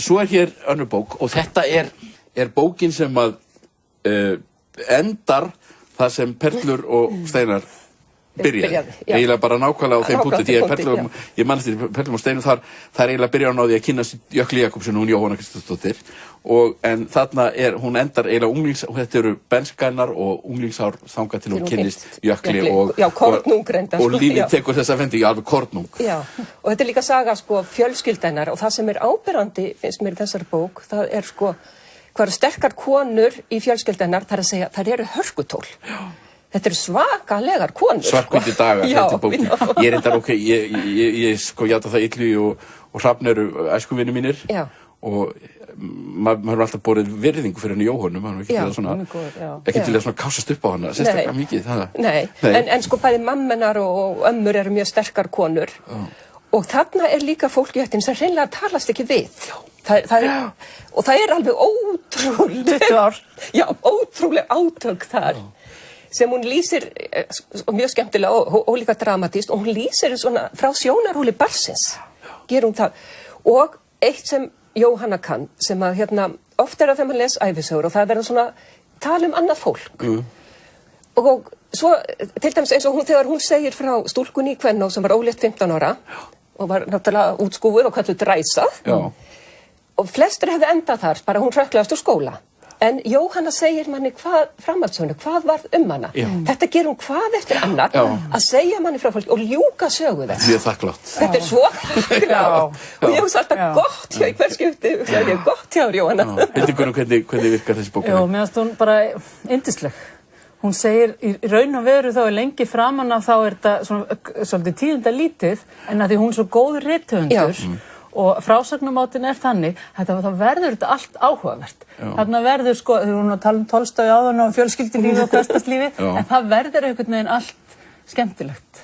Svo hér önnur bók og þetta er bókin sem að endar það sem Perlur og Steinar byrjaði. Eiginlega bara nákvæmlega á þeim punkti því að ég man eftir Perlum og Steinum þar eiginlega byrjar hún á því að kynnast Jökli Jakobsson og hún Jóhanna Kristjánsdóttir en þarna hún endar eiginlega og þetta eru bernskannar og unglingsár þangað til hún kynnist Jökli og lífið tekur þessa vendingu alveg kornung. Já, og þetta er líka saga fjölskyldarinnar og það sem er áberandi finnst mér í þessari bók, það er hvað eru sterkar konur í fjölskyldarinnar, það er að segja, þær eru hörkutól. Þetta eru svakalegar konur. Svarthvítir dagar, þetta er bókin. Ég reyndar ég játa það Illugi og Hrafn eru æskuvinir mínir og maður hefur alltaf borið virðingu fyrir henni Jóhönnu, maður hefur ekki til að kássast upp á hana, sérstaklega mikið. Nei, en bæði mammenar og ömmur eru mjög sterkar konur og þarna er líka fólk í ættin sem hreinlega talast ekki við. Og það er alveg ótrúleg átök þar sem hún lýsir mjög skemmtilega og líka dramatískt og hún lýsir svona frá sjónarhóli barnsins gerir hún það og eitt sem Jóhanna kann sem að oft er að þegar maður les ævisögur og það verður svona tala annað fólk og svo til dæmis eins og þegar hún segir frá stúlkunni í Kvennó sem var ólétt 15 ára og var náttúrulega útskúfuð og kallur dræsað og flestir hefði endað þar, bara hún hrökklaðist úr skóla. En Jóhanna segir manni framhaldssögunni, hvað varð hana. Þetta gerir hún hvað eftir annar að segja manni frá fólki og ljúka sögu þess. Mjög þakklátt. Þetta er svo þakklátt. Og ég hugsa alltaf gott hjá í hver skipti, ég er gott hjá Jóhanna. Hildur, hvernig virkar þessi bók? Mér finnst hún bara yndisleg. Hún segir, í raun og veru þá lengi framan af þá þetta svolítið tíðindalítið, en að því hún er svo góð rithöfundur og frásagnamátin er þannig að það verður þetta allt áhugavert. Þarna verður þegar hún að tala Tolstói áðan og fjölskyldulífi og hversdagslífi, en það verður einhvern veginn allt skemmtilegt.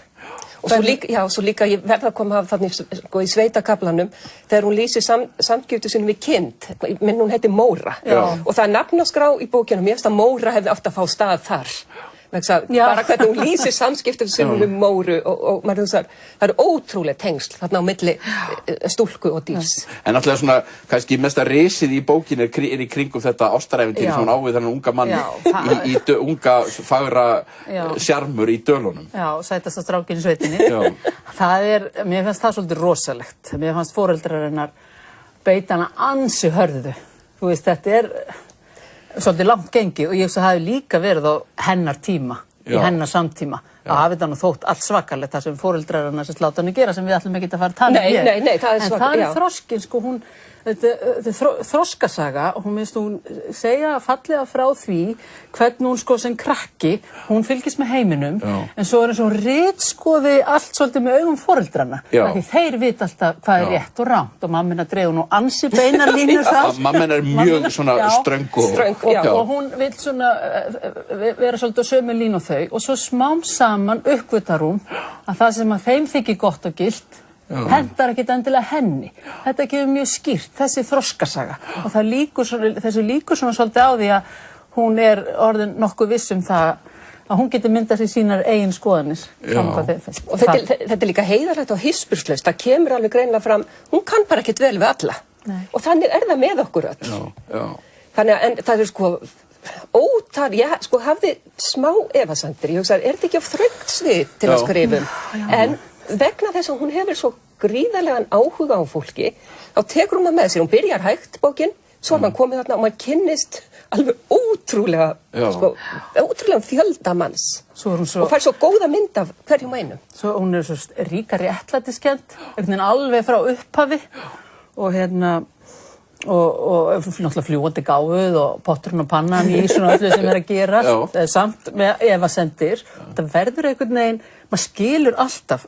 Og svo líka ég verð að koma af þannig í sveitakaflanum þegar hún lýsir samskiptum sínum við kind, minn hún heiti Móra og það er nafnaskrá í bókinu, mér finnst að Móra hefði átt að fá stað þar. Bara hvernig hún lýsir samskiptum sínum við Móru og maður hugsar, það eru ótrúleg tengsl þarna á milli stúlku og dýrs. En náttúrulega svona, kannski mesta risið í bókinu er í kringum þetta ástarævintýri sem hún á við þennan unga mann í unga fagra sjarmur í dölunum. Já, sætast á strákinn í sveitinni. Mér finnst það svolítið rosalegt. Mér fannst foreldrar hennar beita hana ansi hörðu. Þú veist, þetta er svolítið langt gengið og ég hugsa að það hefði líka verið á hennar tíma, í hennar samtíma að hafi þetta nú þótt allt svakalegt það sem foreldrar hennar sem láta henni gera sem við ætlum ekki að fara að tala um hér. Nei, það er en það er þroskin, þetta er þroskasaga og hún minnst hún segja fallega frá því hvernig hún sem krakki, hún fylgist með heiminum en svo er eins og hún ritskoði allt svolítið með augum foreldrana því þeir vita alltaf hvað er rétt og rangt og mammina dregur nú ansi beinar línur þar. Mammina er mjög svona ströng og hún vil svona vera svolítið á sömu línu þau og svo smám saman uppgötar hún að það sem að þeim þykir gott og gilt hendar ekkert endilega henni. Þetta gefur mjög skýrt, þessi þroskasaga og þessu líkur svona svolítið á því að hún er orðin nokkuð viss það að hún getur myndað sér sínar eigin skoðanir. Og þetta er líka heiðarlegt og hispurslaust, það kemur alveg greinilega fram, hún kann bara ekkert vel við alla og þannig er það með okkur öll. Þannig að það er ég hafði smá efasemdir, ég hugsaði, er þetta ekki of þröngt svið til að skrifa en vegna þess að hún hefur svo gríðarlegan áhuga á fólki, þá tekur hún það með sér, hún byrjar hægt bókin, svo er maður komið þarna og maður kynnist alveg ótrúlega fjölda manns og fær svo góða mynd af hverjum einum. Svo hún er svo ríka réttlætiskennd, alveg frá upphafi og og náttúrulega fljúgandi gáfuð og potturinn og pannan í svona öllu sem er að gerast samt með efasemdir. Það verður einhvern veginn maður skilur alltaf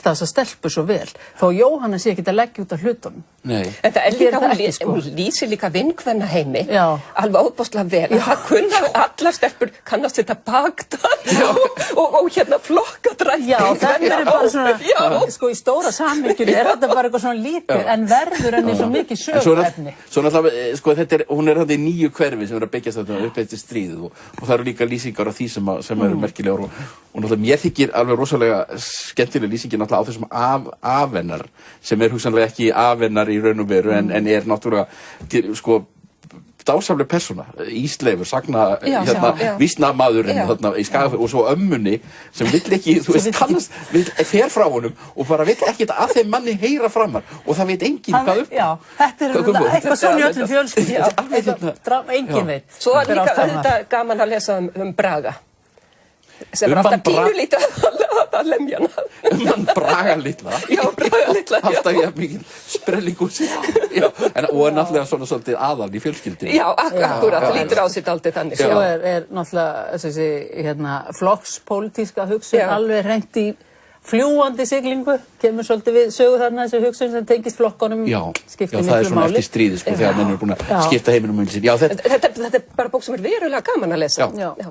þessa stelpu svo vel þó Jóhanna sé ekkert að leggja út af hlutunum. Þetta er líka, hún lýsir líka vinkvenna heimi alveg óbáslega vel það kunna allar stelpur kannast þetta bakdað og flokka drætti. Það er bara svona í stóra samhenginu er þetta bara eitthvað svona lítið en verður henni svo mikið söguefni. Svo náttúrulega, hún er í 9 hverfi sem er að byggjast þetta upp eftir stríðið og það eru líka lýsingar af því sem eru merkilegar náttúrulega mér þykir alveg rosalega skemmtileg lýsingin náttúrulega á þessum afennar sem hugsanlega ekki afennar í raun og veru en náttúrulega sko dásamleg persóna, Ísleifur vísnamaðurinn þarna í Skagafirði og svo ömmunni sem vill ekki, þú veist, kannast fer frá honum og bara vill ekkert að þeim manni heyra framar og það veit enginn hvað upp. Já, þetta eitthvað svona í öllum fjölskyldum, enginn veit. Svo er líka auðvitað gaman að lesa Braga sem er alltaf pínulítið að lemja hana hann Braga litla já, Braga litla alltaf ég mikil sprellingus og náttúrulega svona svolítið aðal í fjölskyldinu já, akkurat, lítur á sitt aldrei þannig svo er náttúrulega þessi flokkspólitíska hugsun alveg hreint í fljúandi siglingu, kemur svolítið við sögu þarna þessi hugsun sem tengist flokkunum skiptir miklu máli. Já, það er svona eftir stríði þegar menn eru búin að skipta heiminum um sín. Þetta er bara bók sem er verulega gaman að lesa. Já.